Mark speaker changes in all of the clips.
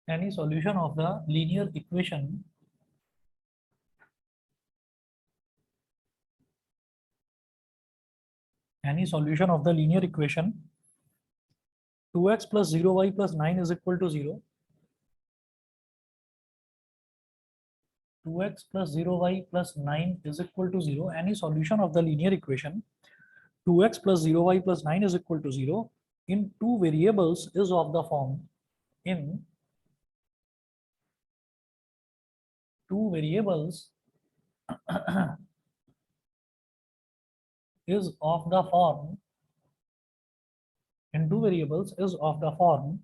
Speaker 1: any solution of the linear equation any solution of the linear equation 2x plus 0y plus 9 is equal to 0, 2x plus 0y plus 9 is equal to 0, any solution of the linear equation 2x plus 0y plus 9 is equal to 0 in two variables is of the form in two variables is of the form in two variables is of the form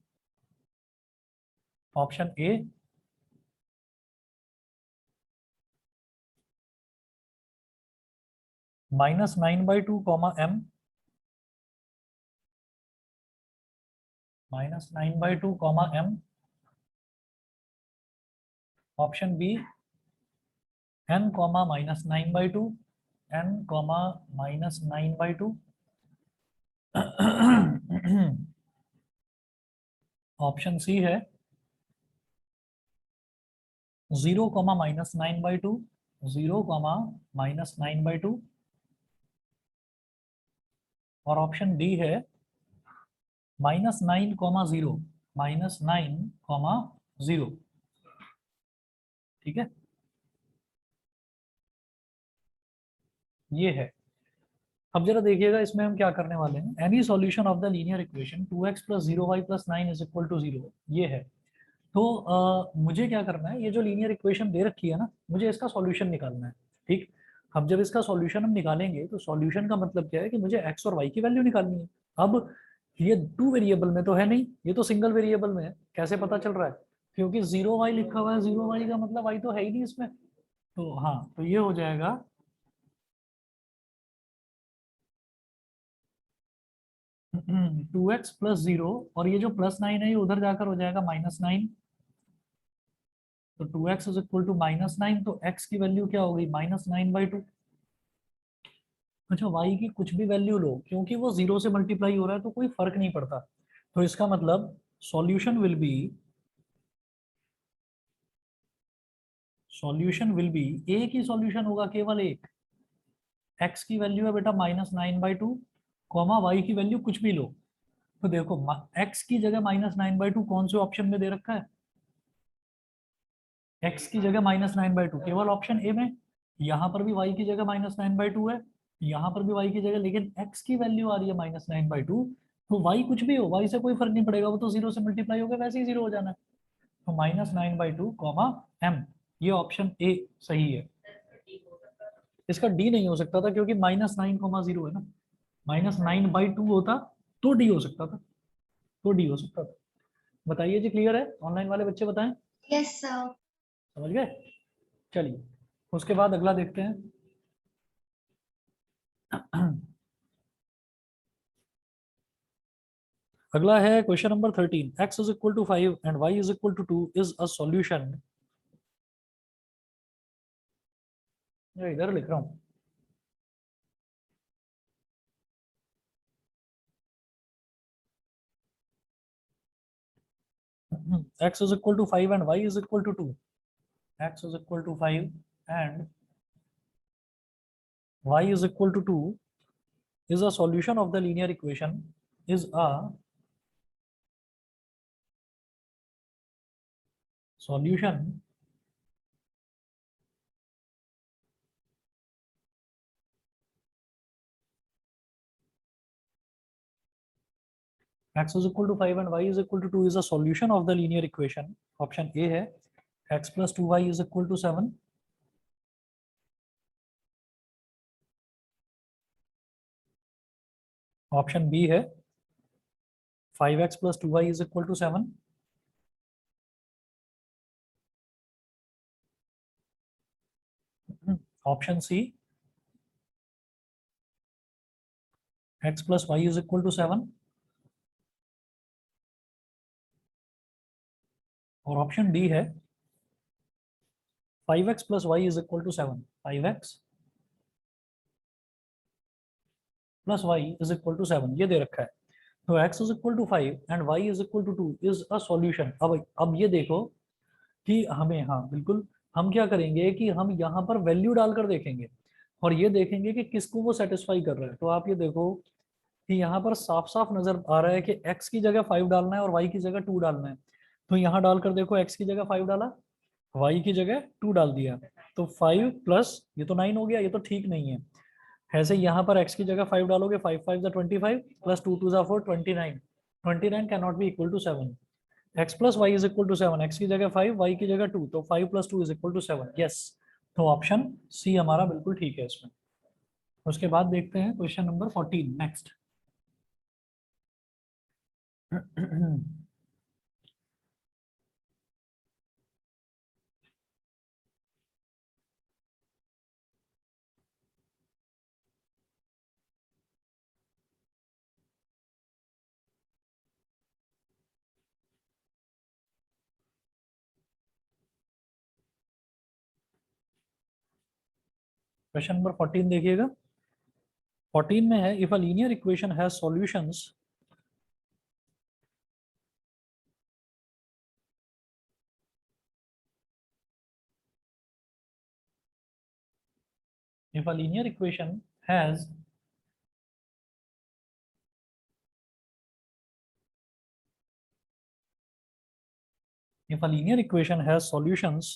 Speaker 1: option A minus 9 by 2 comma m minus 9 by 2 comma m, option B n comma minus 9 by 2 n comma minus 9 by 2, option C है 0 comma minus 9 by 2 0 comma minus 9 by 2 और option D है minus 9 comma 0 minus 9 comma 0। ठीक है, ये है। अब जरा देखिएगा इसमें हम क्या करने वाले हैं। Any solution of the linear equation 2x plus 0y plus 9 is equal to 0, ये है। तो मुझे क्या करना है, ये जो लीनियर इक्वेशन दे रखी है ना, मुझे इसका सॉल्यूशन निकालना है। ठीक, अब जब इसका सॉल्यूशन हम निकालेंगे तो सॉल्यूशन का मतलब क्या है कि मुझे x और y की वैल्यू निकालनी है। अब ये टू वेरिएबल में तो है नहीं, ये तो सिंगल वेरिएबल में है। कैसे पता चल रहा है? क्योंकि 0y लिखा हुआ है, 0y का मतलब y तो है ही नहीं इसमें। तो हाँ, तो ये हो जाएगा 2x प्लस 0 और ये जो प्लस 9 है ये उधर जाकर हो जाएगा माइनस 9। तो 2x is equal to minus 9, तो x की वैल्यू क्या होगी माइनस 9 बाई 2। अच्छा, y की कुछ भी वैल्यू लो, क्योंकि वो 0 से मल्टीप्लाई हो रहा है तो कोई फर्क नहीं पड़ता। तो इसका मतलब सॉल्यूशन विल बी एक ही सॉल्यूशन होगा, केवल एक। x की वैल्यू है बेटा माइनस 9 बाई 2 कॉमा y की वैल्यू कुछ भी लो। तो देखो x की जगह माइनस 9 बाई 2 कौन से ऑप्शन में दे रखा है? x की जगह माइनस 9 बाई 2 केवल ऑप्शन ए में। यहाँ पर भी y की जगह माइनस 9 बाई 2 है, यहाँ पर भी y की जगह, लेकिन x की वैल्यू आ रही है माइनस 9 बाई 2। तो y कुछ भी हो, y से कोई फर्क नहीं पड़ेगा, वो तो 0 से मल्टीप्लाई होगा, वैसे ही 0 हो जाना है। तो माइनस 9 बाई 2 कॉमा m, ये ऑप्शन ए सही है। इसका डी नहीं हो सकता था क्योंकि माइनस 9 कॉमा 0 है ना। माइनस 9 बाई 2 होता तो डी हो सकता था, तो डी हो सकता था। बताइए जी, क्लियर है? ऑनलाइन वाले बच्चे बताएं।
Speaker 2: Yes sir.
Speaker 1: समझ गए? चलिए, उसके बाद अगला देखते हैं। अगला है question number 13। x is equal to 5 and y is equal to 2 is a solution. इधर लिख रहा हूँ। x is equal to 5 and y is equal to 2, x is equal to 5 and y is equal to 2 is a solution of the linear equation is a solution x is equal to 5 and y is equal to 2 is a solution of the linear equation। Option A है x plus 2y is equal to 7, option B है 5x plus 2y is equal to 7, option C x plus y is equal to 7 और option D है 5x plus y is equal to 7, 5x plus y is equal to 7, ये दे रखा है। तो x is equal to 5 and y is equal to 2 is a solution. अब ये देखो कि हमें, हाँ बिल्कुल, हम क्या करेंगे कि हम यहाँ पर वैल्यू डालकर देखेंगे और ये देखेंगे कि किसको वो सेटिस्फाई कर रहा है। तो आप ये देखो कि यहाँ पर साफ साफ नजर आ रहा है कि x की जगह 5 डालना है और y की जगह 2 डालना है। तो यहाँ डालकर देखो, x की जगह 5 डाला, y की जगह 2 डाल दिया, तो 5 प्लस ये तो 9 हो गया। ये तो ठीक नहीं है। ऐसे यहाँ पर x की जगह 5 डालोगे, 5 5 25 plus 2 2 4 29, 29 can not be equal to 7। x plus y is equal to 7, x की जगह 5, y की जगह 2, तो 5 plus 2 is equal to 7। Yes, तो ऑप्शन सी हमारा बिल्कुल ठीक है इसमें। उसके बाद देखते हैं question number 14 next. Question number 14 देखिएगा। 14 में है, if a linear equation has solutions, if a linear equation has if a linear equation has solutions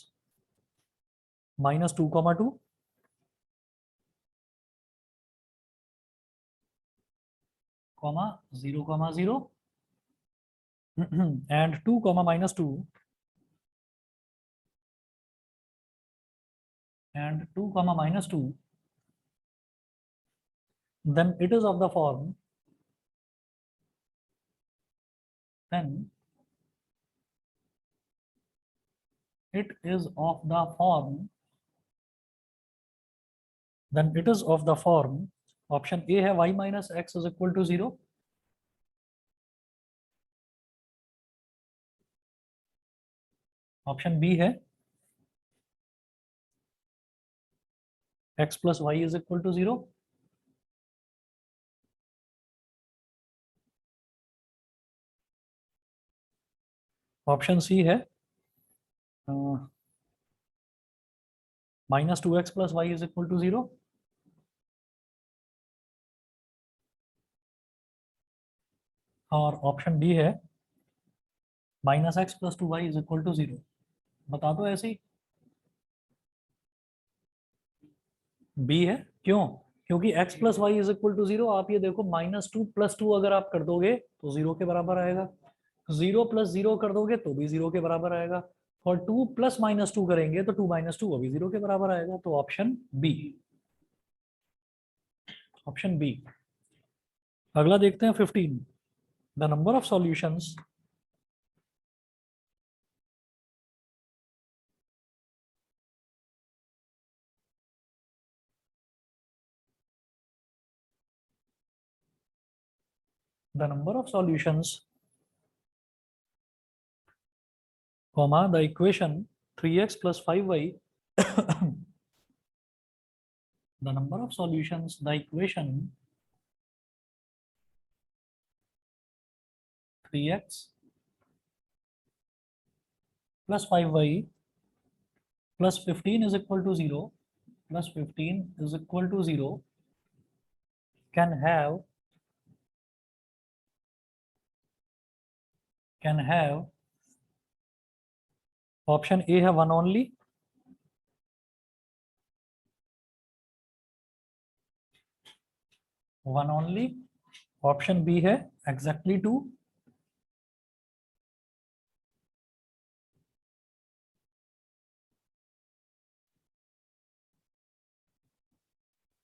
Speaker 1: minus 2 comma 2 comma 0 comma 0 and 2 comma minus 2 and 2 comma minus 2, then it is of the form, then it is of the form, then it is of the form, option A है y minus x is equal to 0, option B है x plus y is equal to 0, option C है minus 2x plus y is equal to 0, और option D है minus x plus 2y is equal to 0। बता दो ऐसे ही। B है, क्यों? क्योंकि x plus y is equal to 0, आप ये देखो माइनस 2 प्लस 2 अगर आप कर दोगे तो 0 के बराबर आएगा, 0 प्लस 0 कर दोगे तो भी 0 के बराबर आएगा, और 2 प्लस माइनस 2 करेंगे तो 2 माइनस 2 अभी 0 के बराबर आएगा। तो ऑप्शन बी, ऑप्शन बी। अगला देखते हैं 15, the number of solutions the number of solutions, comma the equation 3x plus 5y the number of solutions, the equation 3x plus 5y plus 15 is equal to 0, plus 15 is equal to 0 can have option A है one only, one only, option B है exactly two,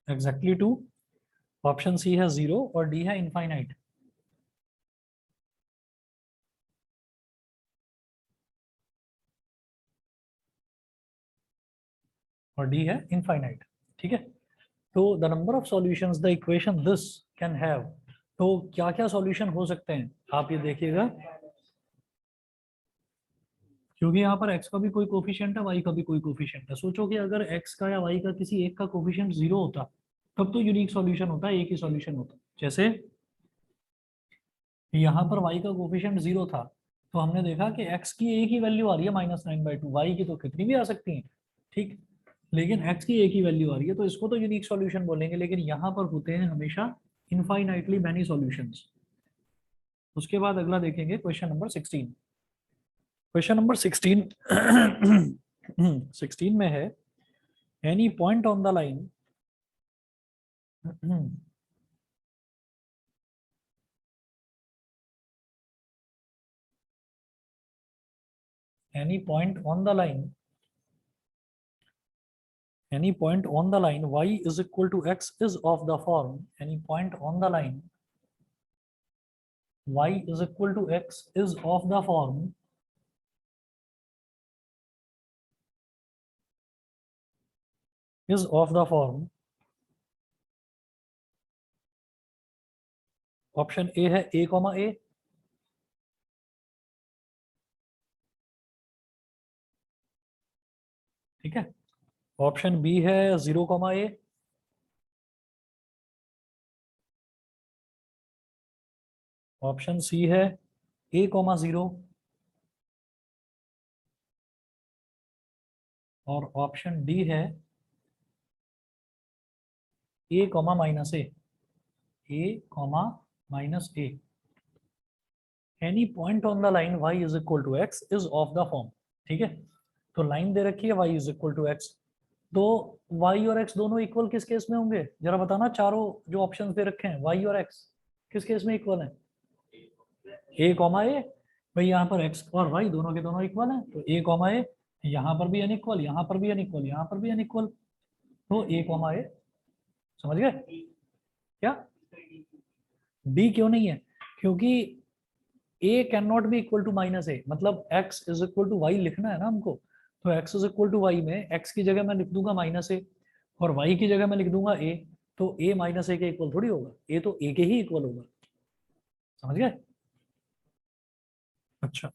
Speaker 1: exactly two, option C है 0 और D है infinite. और D है infinite. ठीक है, तो the number of solutions the equation this can have, तो क्या क्या सॉल्यूशन हो सकते हैं आप ये देखिएगा, क्योंकि यहाँ पर x का भी कोई कोफिशिएंट है, y का भी कोई कोफिशिएंट है। सोचो कि अगर x का या y का किसी एक का कोफिशिएंट 0 होता, तब तो यूनिक सॉल्यूशन होता है, एक ही सॉल्यूशन होता। जैसे यहाँ पर y का कोफिशिएंट 0 था, तो हमने देखा कि x की एक ही वैल्यू आ रही है -9/2, y की तो कितनी भी आ सकती है, ठीक, लेकिन x की एक ही वैल्यू आ रही है, तो इसको तो यूनिक सॉल्यूशन बोलेंगे, लेकिन यहाँ पर होते हैं हमेशा इनफाइनाइटली मैनी सॉल्यूशंस। उसके बाद अगला देखेंगे क्वेश्चन नंबर 16। क्वेश्चन नंबर 16 16 में है any point on the line any point on the line any point on the line y is equal to x is of the form any point on the line y is equal to x is of the form is of the form option A है a comma a, ठीक है, option B है 0 comma a, option C है a comma 0 और option D है a comma minus a comma minus a। Any point on the line y is equal to x is of the form, ठीक है, तो line दे रखी है y is equal to x, तो y और x दोनों इक्वल किस केस में होंगे, जरा बताना, चारों जो ऑप्शंस दे रखे हैं y और x किस केस में इक्वल है, a कॉमा a, भाई यहाँ पर x और y दोनों के दोनों इक्वल हैं, तो a कॉमा a, यहाँ पर भी अनइक्वल, यहाँ पर भी अनइक्वल, यहाँ पर भी अनइक्वल, तो a कॉमा a, समझ गए क्या, d क्यों नहीं है, क्योंकि a can not be equal to minus a, मतलब x is equal to y लिखना है ना हमको, तो x is equal to y में x की जगह मैं लिख दूंगा माइनस ए और y की जगह मैं लिख दूंगा a, तो a माइनस ए के इक्वल थोड़ी होगा, a तो a के ही इक्वल होगा, समझ गए। अच्छा,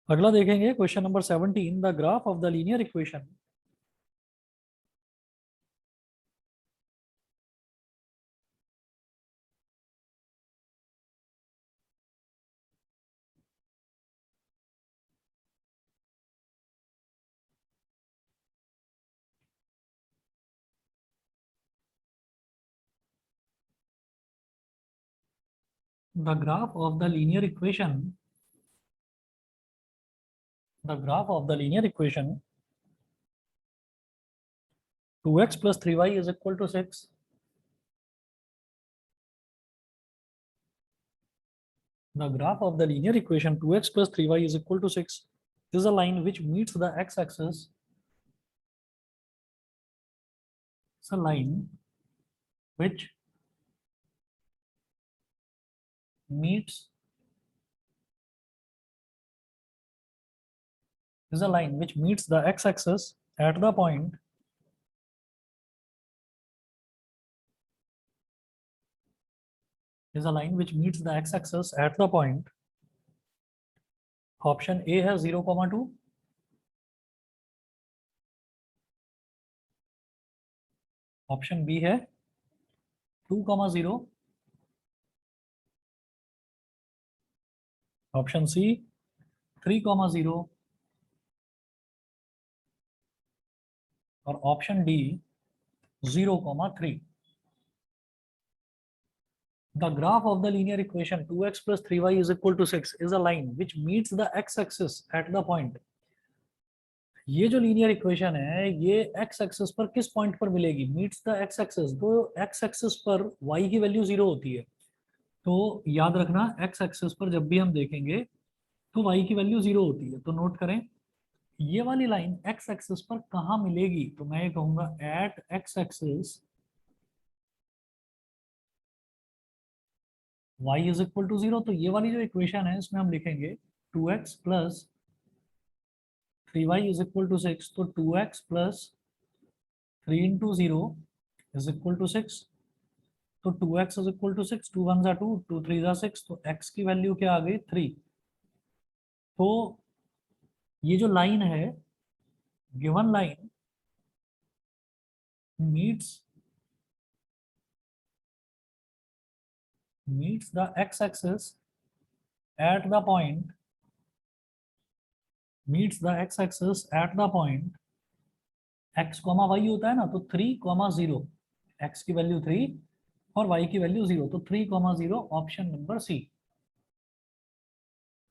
Speaker 1: अगला देखेंगे question number 17, the graph of the linear equation the graph of the linear equation the graph of the linear equation 2x plus 3y is equal to 6, the graph of the linear equation 2x plus 3y is equal to 6 is a line which meets the x-axis, it's a line which meets is a line which meets the x-axis at the point is a line which meets the x-axis at the point, option A है 0,2, option B है 2,0, option C 3,0 और option D 0,3। The graph of the linear equation 2x plus 3y is equal to 6 is a line which meets the x-axis at the point। ये जो linear equation है ये x axis पर किस point पर मिलेगी, meets the x axis, तो x axis पर y की वैल्यू 0 होती है, तो याद रखना x एक्सिस पर जब भी हम देखेंगे तो y की वैल्यू 0 होती है, तो नोट करें ये वाली लाइन x एक्सिस पर कहाँ मिलेगी, तो मैं ये कहूंगा at x axis y is equal to 0, तो ये वाली जो इक्वेशन है इसमें हम लिखेंगे 2x plus 3y is equal to 6, तो 2x plus 3 into 0 is equal to 6, तो 2x इज इक्वल टू 6, 2 1 2, 2 3 6, तो x की वैल्यू क्या आ गई 3, तो ये जो लाइन है given line meets meets the x-axis at the point x, y होता है ना, तो 3, 0, x की वैल्यू 3 और y की वैल्यू 0, तो 3, 0 ऑप्शन नंबर सी।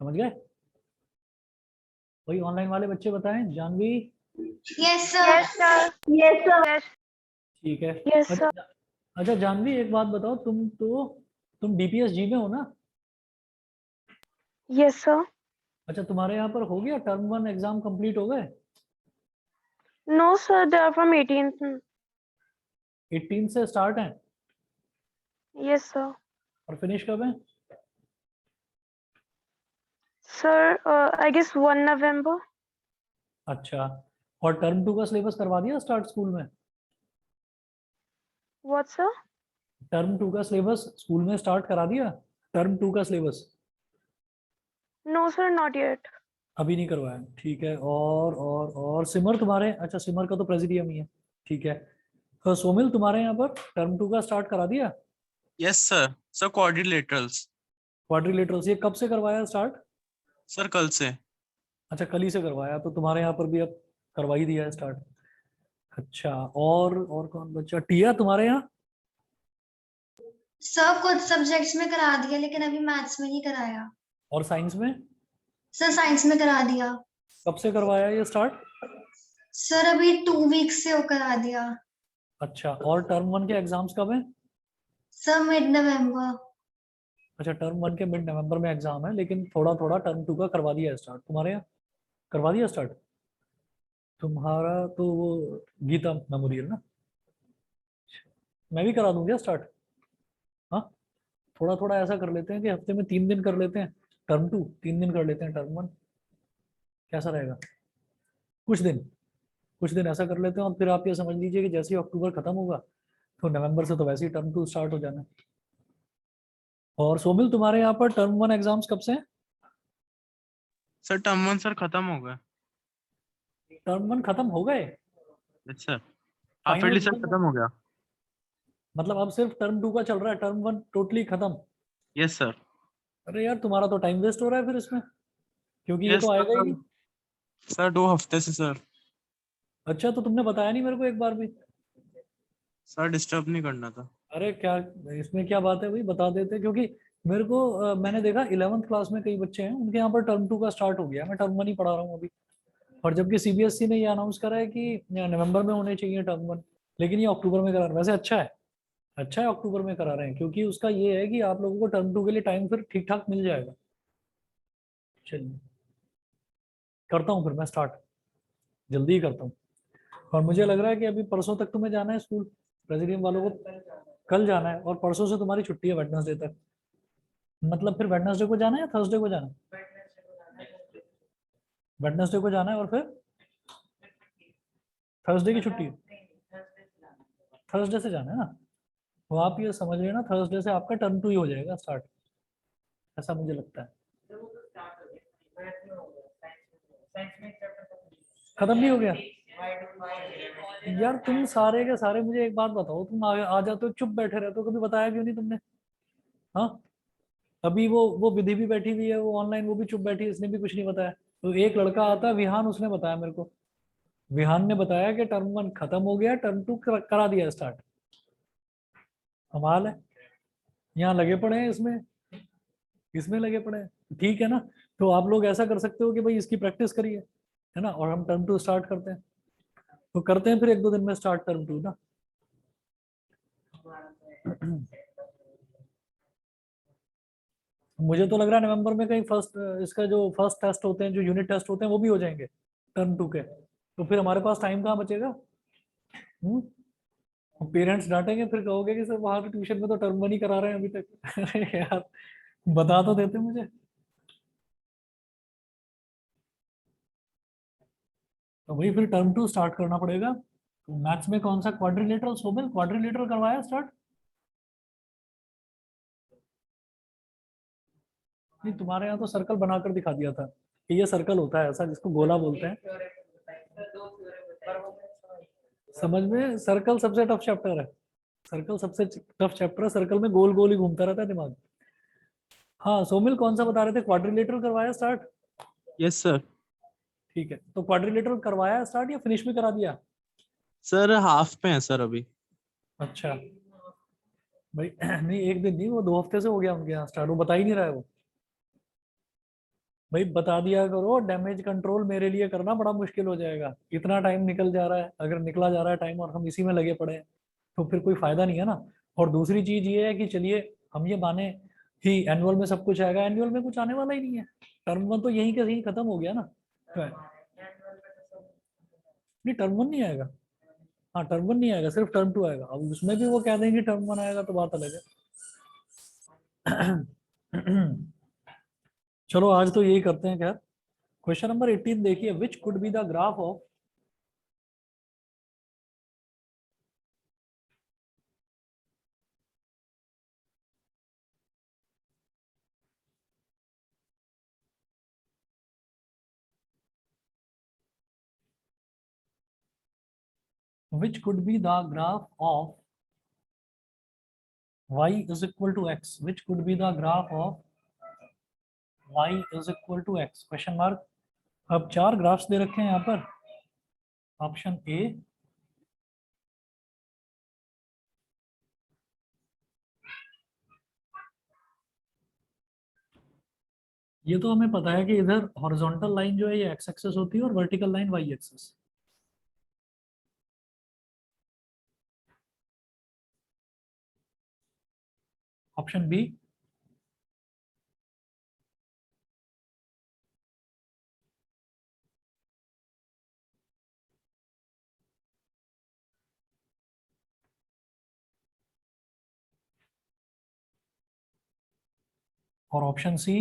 Speaker 1: समझ गए? वही ऑनलाइन वाले बच्चे बताएं। Janvi?
Speaker 2: Yes sir.
Speaker 3: Yes sir.
Speaker 1: ठीक है।
Speaker 3: Yes sir.
Speaker 1: अच्छा जानवी, एक बात बताओ, तुम डीपीएस जी में हो ना?
Speaker 3: Yes sir.
Speaker 1: अच्छा, तुम्हारे यहाँ पर हो गया टर्म 1 एग्जाम कंप्लीट हो गए?
Speaker 3: No sir, they are from 18th।
Speaker 1: 18 से स्टार्ट है
Speaker 3: यस सर।
Speaker 1: और फिनिश कब है?
Speaker 3: सर आई गेस 1 नवंबर।
Speaker 1: अच्छा, और टर्म 2 का सिलेबस करवा दिया स्टार्ट स्कूल में?
Speaker 3: What sir?
Speaker 1: टर्म 2 का सिलेबस स्कूल में स्टार्ट करा दिया? टर्म 2 का syllabus
Speaker 3: no sir, not yet.
Speaker 1: अभी नहीं करवाया? ठीक है। और सिमर तुम्हारे, अच्छा सिमर का तो प्रेसिडियम ही है, ठीक है। तो सोमिल, तुम्हारे यहाँ पर टर्म 2 का स्टार्ट करा दिया?
Speaker 4: Yes sir. Sir quadrilaterals.
Speaker 1: Quadrilaterals ये कब से करवाया स्टार्ट?
Speaker 4: सर कल से।
Speaker 1: अच्छा, कल ही से करवाया, तो तुम्हारे यहाँ पर भी अब करवा ही दिया है स्टार्ट। अच्छा, और कौन बच्चा? टिया तुम्हारे यहाँ?
Speaker 2: सर कुछ सब्जेक्ट्स में करा दिया, लेकिन अभी मैथ्स में नहीं कराया।
Speaker 1: और साइंस में?
Speaker 2: सर साइंस में करा दिया।
Speaker 1: कब से करवाया ये स्टार्ट?
Speaker 2: सर अभी 2 वीक्स से वो करा दिया।
Speaker 1: अच्छा, और टर्म 1 के एग्जाम्स कब हैं?
Speaker 2: सर मिड नवंबर।
Speaker 1: अच्छा, टर्म 1 के मिड नवंबर में एग्जाम है, लेकिन थोड़ा थोड़ा टर्म 2 का करवा दिया है स्टार्ट तुम्हारे यहाँ? करवा दिया स्टार्ट? तुम्हारा तो वो गीता मेमोरियल ना? मैं भी करा दूंगा स्टार्ट। हाँ, थोड़ा थोड़ा ऐसा कर लेते हैं कि हफ्ते में 3 दिन कर लेते हैं टर्म 2, 3 दिन कर लेते हैं टर्म 1। कैसा रहेगा? कुछ दिन कुछ दिन ऐसा कर लेते हैं, और फिर आप ये समझ लीजिए कि जैसे ही अक्टूबर खत्म होगा तो नवंबर से तो वैसे ही टर्म 2 स्टार्ट हो जाना है। और सोमिल, तुम्हारे यहाँ पर टर्म 1 एग्जाम्स कब से हैं?
Speaker 4: सर टर्म 1 सर खत्म हो गया।
Speaker 1: टर्म 1 खत्म हो गए?
Speaker 4: Yes sir, half
Speaker 1: final
Speaker 4: yearly sir
Speaker 1: खत्म?
Speaker 4: खत्म हो गया।
Speaker 1: मतलब अब सिर्फ टर्म 2 का चल रहा है, टर्म 1 टोटली खत्म?
Speaker 4: Yes sir.
Speaker 1: अरे यार, तुम्हारा तो टाइम वेस्ट हो रहा है फिर इसमें, क्योंकि ये
Speaker 4: यस
Speaker 1: तो आएगा ही
Speaker 4: सर।
Speaker 1: नहीं।
Speaker 4: सर 2 हफ्ते से सर।
Speaker 1: अच्छा, तो तुमने बताया नहीं मेरे को एक बार भी?
Speaker 4: सर डिस्टर्ब नहीं करना था।
Speaker 1: अरे क्या, इसमें क्या बात है भाई, बता देते। क्योंकि मेरे को मैंने देखा 11th क्लास में कई बच्चे हैं, उनके यहाँ पर टर्म 2 का स्टार्ट हो गया, मैं टर्म 1 ही पढ़ा रहा हूँ अभी। और जबकि सीबीएसई ने ये अनाउंस करा है कि नवंबर में होने चाहिए टर्म 1, लेकिन ये अक्टूबर में करा रहे हैं। वैसे अच्छा है, अच्छा है अक्टूबर में करा रहे हैं, क्योंकि उसका ये है कि आप लोगों को टर्म 2 के लिए टाइम फिर ठीक ठाक मिल जाएगा। चलिए, करता हूँ फिर मैं स्टार्ट, जल्दी ही करता हूँ। और मुझे लग रहा है कि अभी परसों तक तुम्हें जाना है स्कूल, प्रेसिडेंट वालों को कल जाना है, और परसों से तुम्हारी छुट्टी है वेडनेसडे तक। मतलब फिर वेडनेसडे को जाना है या थर्सडे को जाना है? वेडनेसडे को जाना है, और फिर थर्सडे की छुट्टी? थर्सडे से जाना है ना? तो आप ये समझ लेना, थर्सडे से आपका टर्म 2 ही हो जाएगा स्टार्ट, ऐसा मुझे लगता है। खत्म नहीं हो गया? यार तुम सारे के सारे मुझे एक बात बताओ, तुम आ जाते हो चुप बैठे रहते हो, कभी बताया क्यों नहीं तुमने? हाँ, अभी वो विधि भी बैठी हुई है वो ऑनलाइन, वो भी चुप बैठी है, इसने भी कुछ नहीं बताया। तो एक लड़का आता है विहान, उसने बताया मेरे को। विहान ने बताया कि टर्म 1 खत्म हो गया, टर्म 2 करा दिया स्टार्ट। कमाल है, यहाँ लगे पड़े हैं इसमें, इसमें लगे पड़े हैं। ठीक है ना? तो आप लोग ऐसा कर सकते हो कि भाई इसकी प्रैक्टिस करिए, है ना, और हम टर्म 2 स्टार्ट करते हैं। तो करते हैं फिर 1-2 दिन में स्टार्ट टर्म 2 ना। मुझे तो लग रहा है नवंबर में कहीं फर्स्ट, इसका जो फर्स्ट टेस्ट होते हैं, जो यूनिट टेस्ट होते हैं, वो भी हो जाएंगे टर्म 2 के। तो फिर हमारे पास टाइम कहाँ बचेगा? पेरेंट्स डांटेंगे, फिर कहोगे कि सर वहां के ट्यूशन में तो टर्म 1 ही करा रहे हैं अभी तक। अरे यार, बता तो देते मुझे। तो वही फिर टर्म 2 स्टार्ट करना पड़ेगा। तो मैथ्स में कौन सा क्वाड्रिलेटरल? सोमिल, क्वाड्रिलेटरल करवाया स्टार्ट? नहीं, तुम्हारे यहाँ तो सर्कल बनाकर दिखा दिया था कि ये सर्कल होता है ऐसा, जिसको गोला बोलते हैं। समझ में, सर्कल सबसे टफ चैप्टर है। सर्कल सबसे टफ चैप्टर है, सर्कल में गोल गोल ही घूमता रहता है दिमाग। हाँ सोमिल कौन सा बता रहे थे, क्वाड्रिलेटरल करवाया स्टार्ट?
Speaker 4: Yes sir.
Speaker 1: ठीक है, तो क्वाड्रिलेटरल करवाया स्टार्ट या फिनिश में करा दिया?
Speaker 4: सर हाफ पे है सर अभी।
Speaker 1: अच्छा भाई नहीं एक दिन नहीं, वो 2 हफ्ते से हो गया उनके यहाँ स्टार्ट, वो बता ही नहीं रहा है वो। भाई बता दिया करो, डैमेज कंट्रोल मेरे लिए करना बड़ा मुश्किल हो जाएगा, इतना टाइम निकल जा रहा है, अगर निकला जा रहा है टाइम और हम इसी में लगे पड़े हैं तो फिर कोई फायदा नहीं है ना। और दूसरी चीज ये है कि चलिए हम ये माने कि एनुअल में सब कुछ आएगा, एनुअल में कुछ आने वाला ही नहीं है, टर्म 1 तो यहीं के यहीं खत्म हो गया ना। नहीं टर्म 1 नहीं आएगा, हाँ टर्म 1 नहीं आएगा, सिर्फ टर्म 2 आएगा। अब उसमें भी वो कह देंगे टर्म 1 आएगा तो बात अलग है। चलो आज तो यही करते हैं। खैर क्वेश्चन नंबर 18 देखिए, which could be the graph of which could be the graph of y is equal to x, which could be the graph of y is equal to x question mark. अब 4 graphs दे रखे हैं यहाँ पर, option A, ये तो हमें पता है कि इधर हॉरिजॉन्टल लाइन जो है ये एक्स एक्सेस होती है और vertical line y axis. Option B, और ऑप्शन सी।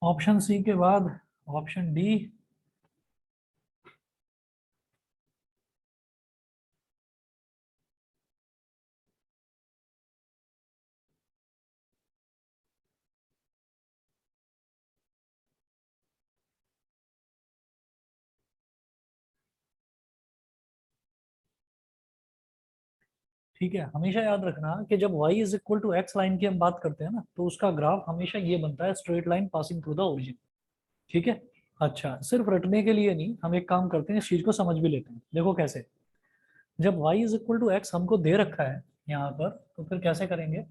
Speaker 1: ऑप्शन सी के बाद ऑप्शन डी। ठीक है, हमेशा याद रखना कि जब y is equal to x line की हम बात करते हैं ना, तो उसका ग्राफ हमेशा ये बनता है, straight line passing through the origin. ठीक है, अच्छा सिर्फ रटने के लिए नहीं, हम एक काम करते हैं, इस चीज को समझ भी लेते हैं। देखो कैसे, जब y is equal to x हमको दे रखा है यहाँ पर, तो फिर कैसे करेंगे?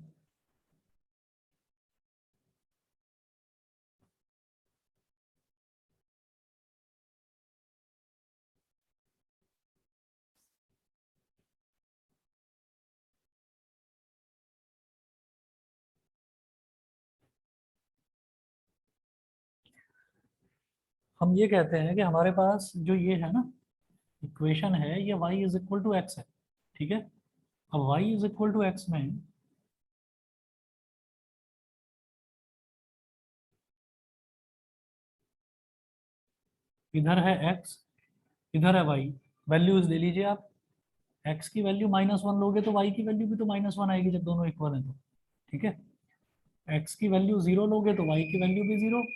Speaker 1: हम ये कहते हैं कि हमारे पास जो ये है ना इक्वेशन है, ये y is equal to x है। ठीक है, अब y is equal to x में इधर है x, इधर है y, वैल्यूज ले लीजिए आप। x की वैल्यू -1 लोगे तो y की वैल्यू भी तो -1 आएगी जब दोनों इक्वल है तो। ठीक है, x की वैल्यू 0 लोगे तो y की वैल्यू भी 0,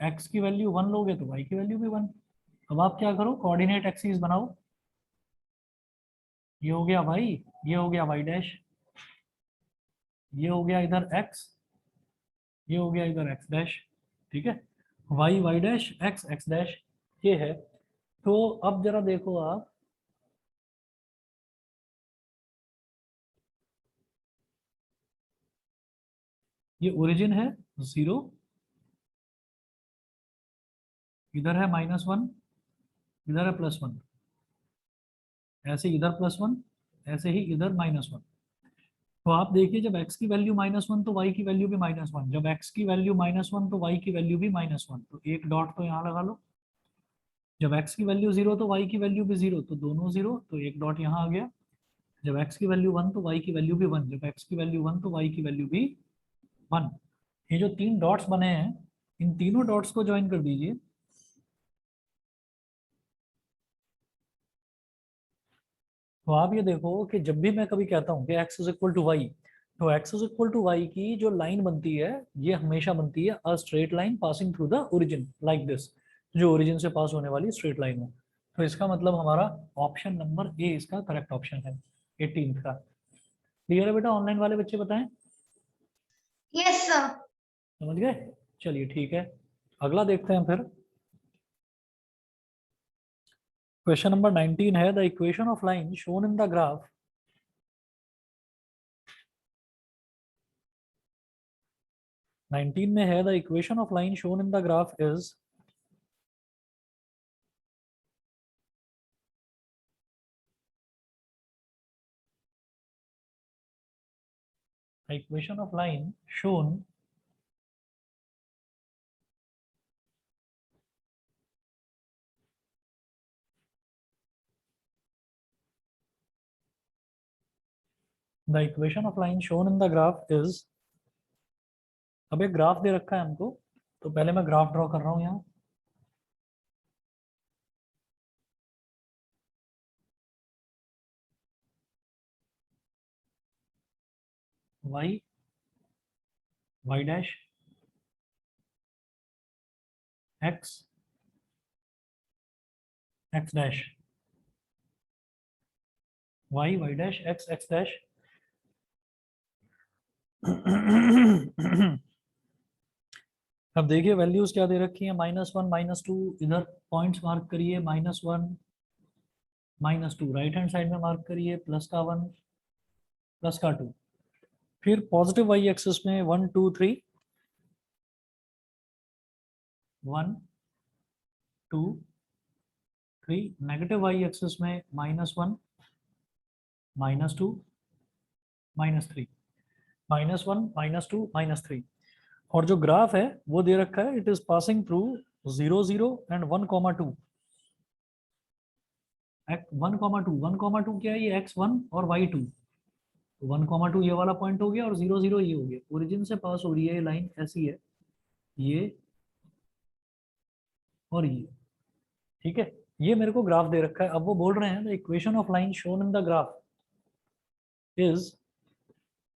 Speaker 1: x की वैल्यू 1 लोगे तो y की वैल्यू भी 1। अब आप क्या करो, कोऑर्डिनेट एक्सिस बनाओ, ये हो गया y, ये हो गया y डैश, ये हो गया इधर x, ये हो गया इधर x डैश। ठीक है, y डैश x डैश, ये है। तो अब जरा देखो आप, ये ओरिजिन है 0, इधर है -1, इधर है +1, ऐसे इधर +1, ऐसे ही इधर -1। तो आप देखिए जब x की वैल्यू -1 तो y की वैल्यू भी -1, जब x की वैल्यू -1 तो y की वैल्यू भी -1, तो एक डॉट तो यहाँ लगा लो। जब x की वैल्यू 0 तो y की वैल्यू भी 0, तो दोनों 0, तो एक डॉट यहाँ आ गया। जब x की वैल्यू 1 तो y की वैल्यू भी 1, जब x की वैल्यू 1 तो y की वैल्यू भी 1। ये जो 3 डॉट्स बने हैं, इन तीनों डॉट्स को ज्वाइन कर दीजिए। तो आप ये देखो कि जब भी मैं कभी कहता हूँ कि x is equal to y, तो x is equal to y की जो लाइन बनती है ये हमेशा बनती है a straight line passing through the origin like this, जो ओरिजिन से पास होने वाली स्ट्रेट लाइन हो। तो इसका मतलब हमारा ऑप्शन नंबर ए इसका करेक्ट ऑप्शन है 18th का। क्लियर है बेटा? ऑनलाइन वाले बच्चे बताएं,
Speaker 2: यस सर।
Speaker 1: समझ गए? चलिए ठीक है, अगला देखते हैं फिर। क्वेश्चन नंबर 19 है, the equation of line shown in the graph 19 में है, the equation of line shown in the graph is equation of line shown the equation of line shown in the graph is, अब एक graph दे रखा है हमको, तो पहले मैं ग्राफ ड्रॉ कर रहा हूं यहाँ। y y dash x x dash y dash x x dash अब देखिए वैल्यूज क्या दे रखी है, -1 -2, इधर पॉइंट्स मार्क करिए, -1 -2, राइट हैंड साइड में मार्क करिए, प्लस का 1 प्लस का 2, फिर पॉजिटिव वाई एक्सिस में 1 2 3 1 2 3, नेगेटिव वाई एक्सिस में -1 -2 -3, -1 -2 -3, और जो ग्राफ है वो दे रखा है, it is passing through 0 0 and 1 2, 1 2 क्या है, ये x1 और y2, 1 2 ये वाला पॉइंट हो गया और 0 0 ये हो गया, ओरिजिन से पास हो रही है ये लाइन, ऐसी है ये और ये, ठीक है। ये मेरे को ग्राफ दे रखा है, अब वो बोल रहे हैं the equation of line shown in the graph is,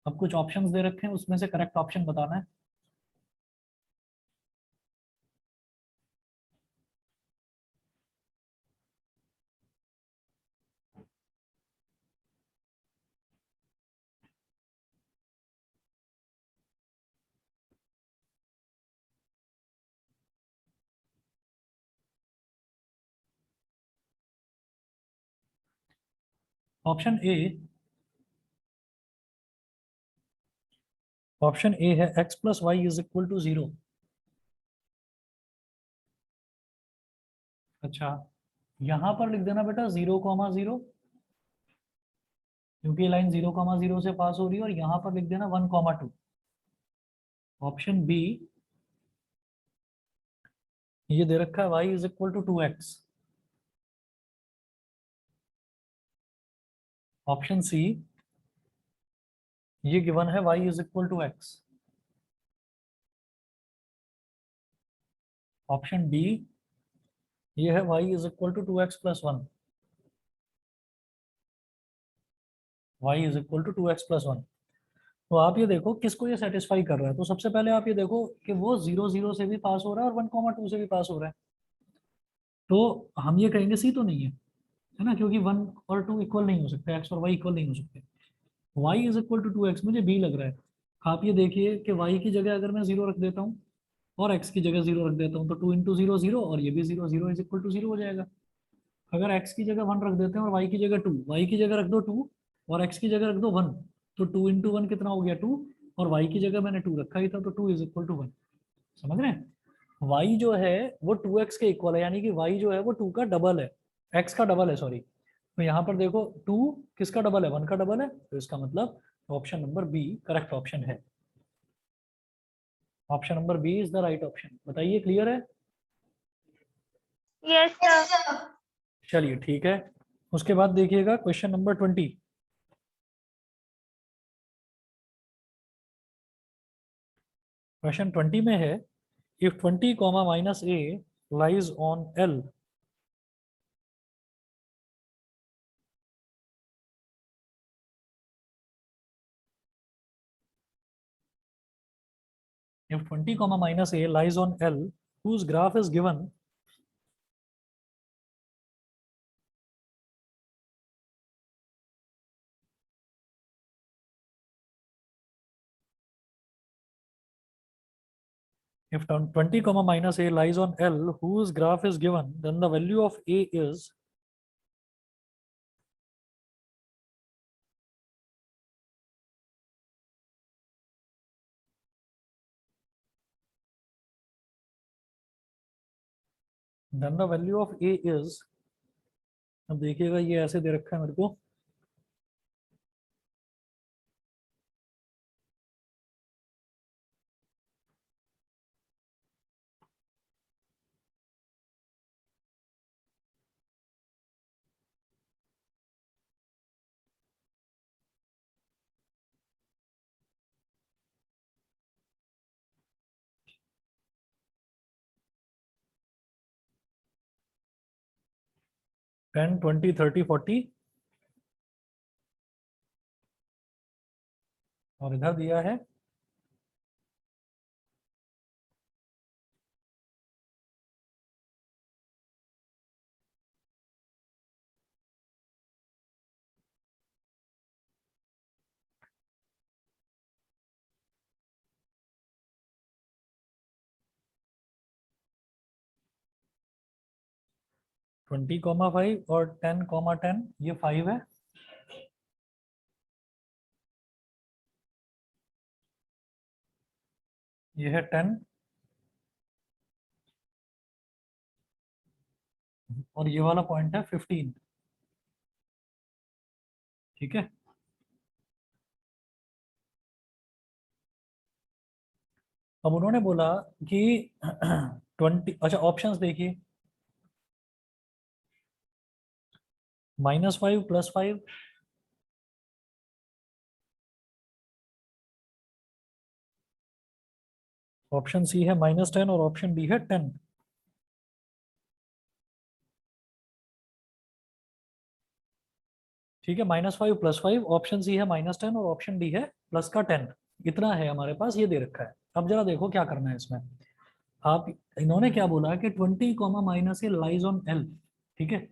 Speaker 1: अब कुछ ऑप्शंस दे रखे हैं उसमें से करेक्ट ऑप्शन बताना है। ऑप्शन ए, ऑप्शन ए है x plus y is equal to 0। अच्छा, यहाँ पर लिख देना बेटा 0 0, क्योंकि ये लाइन 0 0 से पास हो रही है, और यहाँ पर लिख देना 1 2। ऑप्शन बी, ये दे रखा है y is equal to 2x। Option C, ये गिवन है y is equal to x। Option D, ये है y is equal to 2x plus 1, y is equal to 2x plus 1। तो आप ये देखो किसको ये सेटिस्फाई कर रहा है, तो सबसे पहले आप ये देखो कि वो 0 0 से भी पास हो रहा है और 1 2 से भी पास हो रहा है, तो हम ये कहेंगे सी तो नहीं है ना, क्योंकि 1 और 2 इक्वल नहीं हो सकते, x और y इक्वल नहीं हो सकते। y is equal to 2x, मुझे बी लग रहा है। आप ये देखिए कि y की जगह अगर मैं 0 रख देता हूँ और x की जगह 0 रख देता हूँ, तो 2 इंटू 0 0, और ये भी 0 0 इज इक्वल टू 0 हो जाएगा। अगर x की जगह 1 रख देते हैं और y की जगह 2, y की जगह रख दो 2 और x की जगह रख दो 1, तो 2 इंटू 1 कितना हो गया 2, और y की जगह मैंने 2 रखा ही था, तो 2 इज इक्वल टू 1। समझ रहे हैं? y जो है वो 2x के इक्वल है, यानी कि y जो है वो 2 का डबल है, x का डबल है सॉरी। तो यहाँ पर देखो 2 किसका डबल है, 1 का डबल है, तो इसका मतलब option number B correct option है। Option number B is the right option. बताइए, क्लियर है?
Speaker 3: Yes,
Speaker 2: yes
Speaker 3: sir.
Speaker 2: सर।
Speaker 1: चलिए ठीक है, उसके बाद देखिएगा क्वेश्चन नंबर 20। क्वेश्चन 20 में है, if 20 minus a lies on L, if 20 comma minus a lies on L whose graph is given, if 20 comma minus a lies on L whose graph is given, then the value of a is then the value of a is, अब देखिएगा ये ऐसे दे रखा है मेरे को, ten 20 30 40 और इधर दिया है 20,5 और 10,10 ये 5 है, ये है 10 और ये वाला पॉइंट है 15। ठीक है, अब उन्होंने बोला कि 20, अच्छा ऑप्शंस देखिए, -5 +5, ऑप्शन सी है -10 और ऑप्शन डी है 10। ठीक है, -5 +5, ऑप्शन सी है -10 और ऑप्शन डी है प्लस का 10। इतना है हमारे पास, ये दे रखा है। अब जरा देखो क्या करना है इसमें। आप, इन्होंने क्या बोला कि 20 comma minus a lies on L. ठीक है,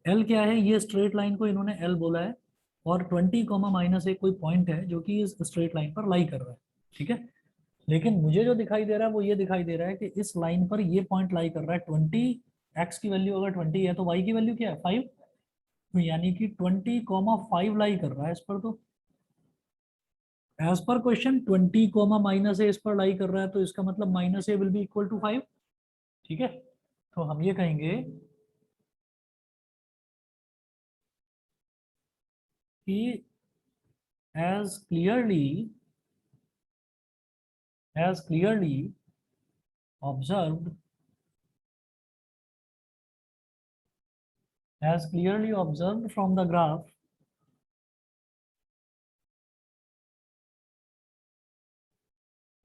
Speaker 1: एल क्या है, ये स्ट्रेट लाइन को इन्होंने एल बोला है और 20 कॉमा माइनस ए कोई पॉइंट है जो कि इस स्ट्रेट लाइन पर लाई कर रहा है। ठीक है, लेकिन मुझे जो दिखाई दे रहा है वो ये दिखाई दे रहा है कि इस लाइन पर ये पॉइंट लाई कर रहा है 20, एक्स की वैल्यू अगर 20 है तो वाई की वैल्यू क्या है 5, तो यानी कि 20,5 लाई कर रहा है इस पर। तो as per question 20 comma minus ए इस पर लाई कर रहा है, तो इसका मतलब minus a will be equal to 5। ठीक है, तो हम ये कहेंगे कि as clearly observed from the graph,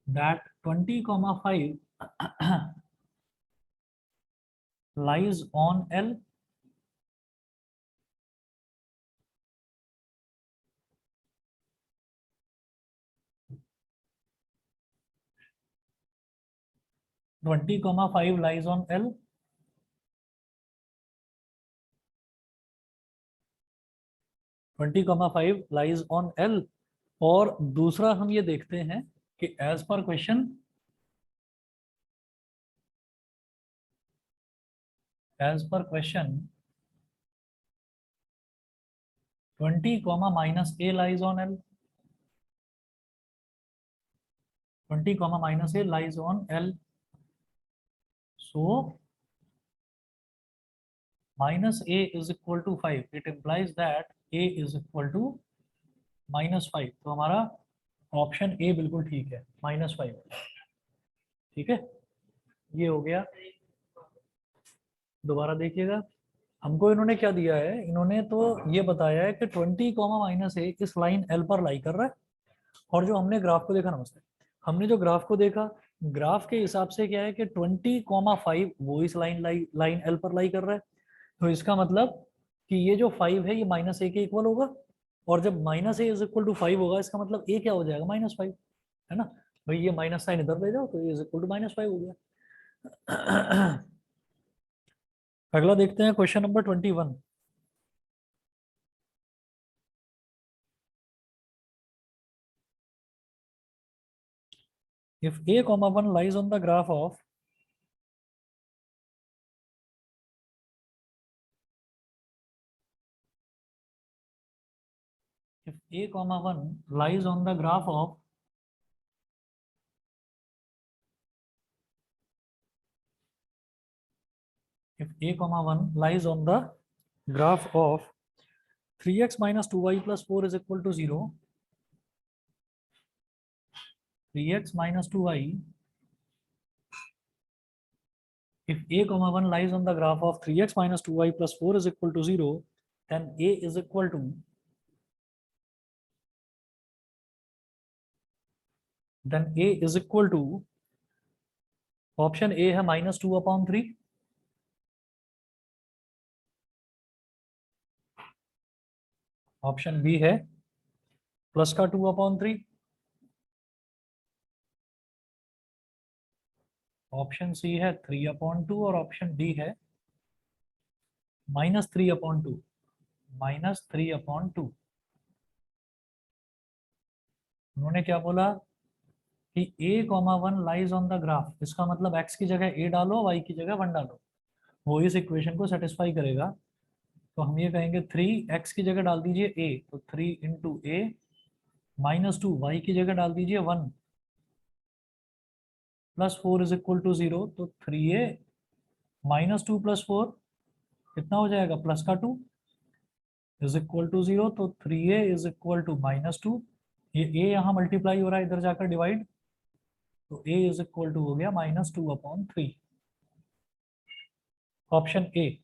Speaker 1: that 20,5 lies on L, lies on L, lies on L। और दूसरा हम ये देखते हैं कि as per question 20 comma minus a lies on L, 20 comma minus a lies on L. So minus a is equal to 5, it implies that a is equal to -5। तो हमारा option A बिल्कुल ठीक है, -5। ठीक है, ये हो गया। दोबारा देखिएगा, हमको इन्होंने क्या दिया है, इन्होंने तो ये बताया है कि 20 कॉमा माइनस ए इस लाइन एल पर लाई कर रहा है, और जो हमने ग्राफ को देखा, नमस्ते, हमने जो ग्राफ को देखा, ग्राफ के हिसाब से क्या है कि 20,5 वो इस लाइन एल पर लाई कर रहा है। तो इसका मतलब कि ये जो 5 है ये -a के इक्वल होगा, और जब -a इज इक्वल टू 5 होगा, इसका मतलब a क्या हो जाएगा -5, है ना। भाई ये माइनस साइन इधर ले जाओ तो ये इज इक्वल टू -5 हो गया। अगला देखते हैं question number 21। If a comma 1 lies on the graph of if a comma 1 lies on the graph of if a comma 1 lies on the graph of 3x minus 2y plus 4 is equal to 0, 3x minus 2y, if a comma 1 lies on the graph of 3x minus 2y plus 4 is equal to 0, then a is equal to option A है -2/3, option B है plus का 2/3, option C है 3/2 और option D है -3/2, -3/2। उन्होंने क्या बोला कि a comma 1 lies on the graph, इसका मतलब x की जगह a डालो, y की जगह 1 डालो, वो इस इक्वेशन को सेटिस्फाई करेगा। तो हम ये कहेंगे 3x की जगह डाल दीजिए a, तो 3 इंटू ए, -2 y की जगह डाल दीजिए 1 प्लस 4 इज इक्वल टू 0, तो 3a -2 प्लस 4 कितना हो जाएगा, प्लस का 2 इज इक्वल टू 0, तो 3a इज इक्वल टू -2, ये a यहाँ मल्टीप्लाई हो रहा है, इधर जाकर डिवाइड, तो a इज इक्वल टू हो गया -2/3, ऑप्शन ए।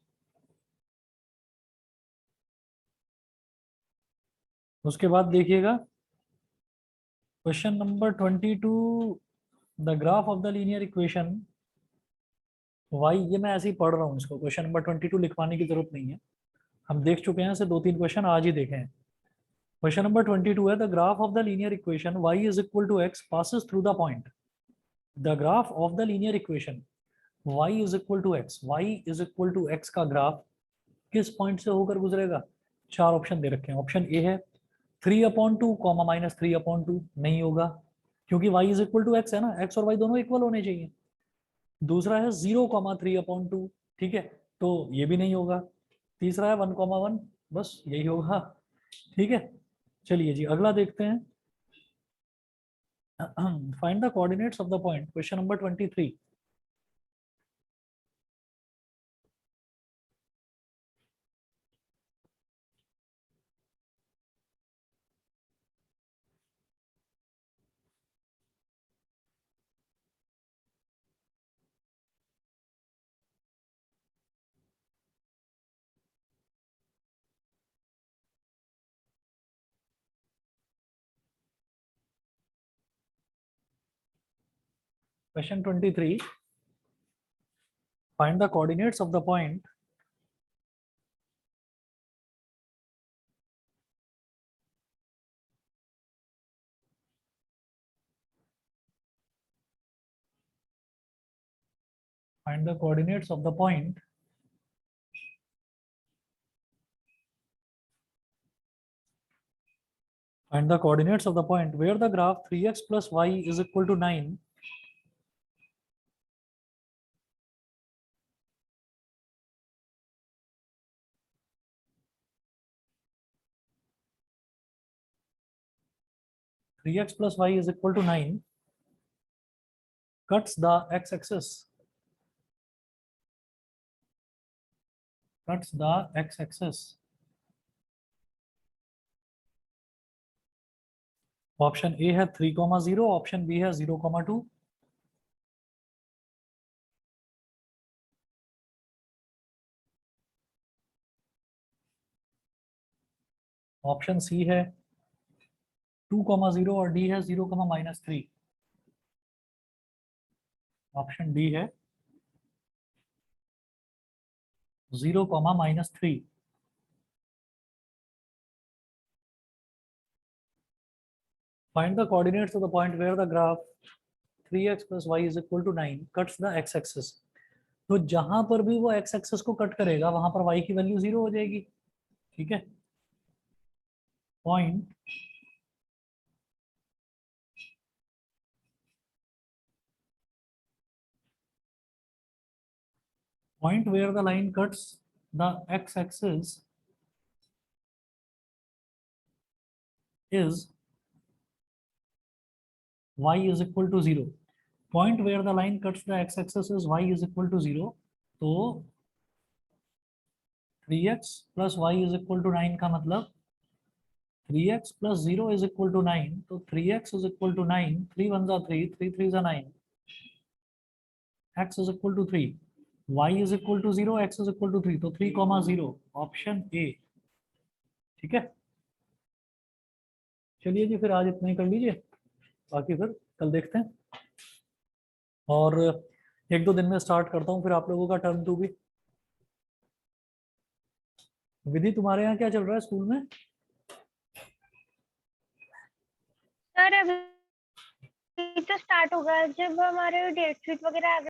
Speaker 1: उसके बाद देखिएगा question number 22, the graph of the linear equation y, ये मैं ऐसे ही पढ़ रहा हूँ इसको, क्वेश्चन नंबर 22 लिखवाने की जरूरत नहीं है, हम देख चुके हैं ऐसे 2-3 क्वेश्चन आज ही देखे हैं। क्वेश्चन नंबर 22 है the graph of the linear equation y is equal to x passes through the point, the graph of the linear equation y is equal to x, y is equal to x का graph किस point से होकर गुजरेगा। 4 option दे रखे हैं। Option A है 3/2 comma -3/2, नहीं होगा क्योंकि y is equal to x है ना, x और y दोनों इक्वल होने चाहिए। दूसरा है 0,3/2, ठीक है, तो ये भी नहीं होगा। तीसरा है 1,1, बस यही होगा, ठीक है। चलिए जी अगला देखते हैं, find the coordinates of the point, question number 23। Question 23. Find the coordinates of the point find the coordinates of the point find the coordinates of the point where the graph 3x plus y is equal to 9 3x plus y is equal to 9 cuts the x-axis, cuts the x-axis। Option A है 3,0, option B है 0,2, option C है 2,0 और D है 0,-3, option D है 0,-3। Find the coordinates of the point where the graph 3x plus y is equal to 9 cuts the x axis. तो जहां पर भी वो x axis को कट करेगा वहां पर y की वैल्यू 0 हो जाएगी. ठीक है. Point where the line cuts the x axis is y is equal to 0. Point where the line cuts the x axis is y is equal to 0. तो 3x plus y is equal to 9 का मतलब 3x plus 0 is equal to 9. तो 3x is equal to 9. 3 1 जा 3, 3 3 जा 9. x is equal to 3. y is equal to 0, x is equal to 3. तो 3, 0 option A. ठीक है. चलिए जी, फिर आज इतना ही कर लीजिए, बाकी फिर कल देखते हैं. और 1-2 दिन में स्टार्ट करता हूँ फिर आप लोगों का टर्म 2 भी. विधि, तुम्हारे यहाँ क्या चल रहा है स्कूल में?
Speaker 3: सर अभी तो स्टार्ट होगा जब हमारे डेट शीट वगैरह आ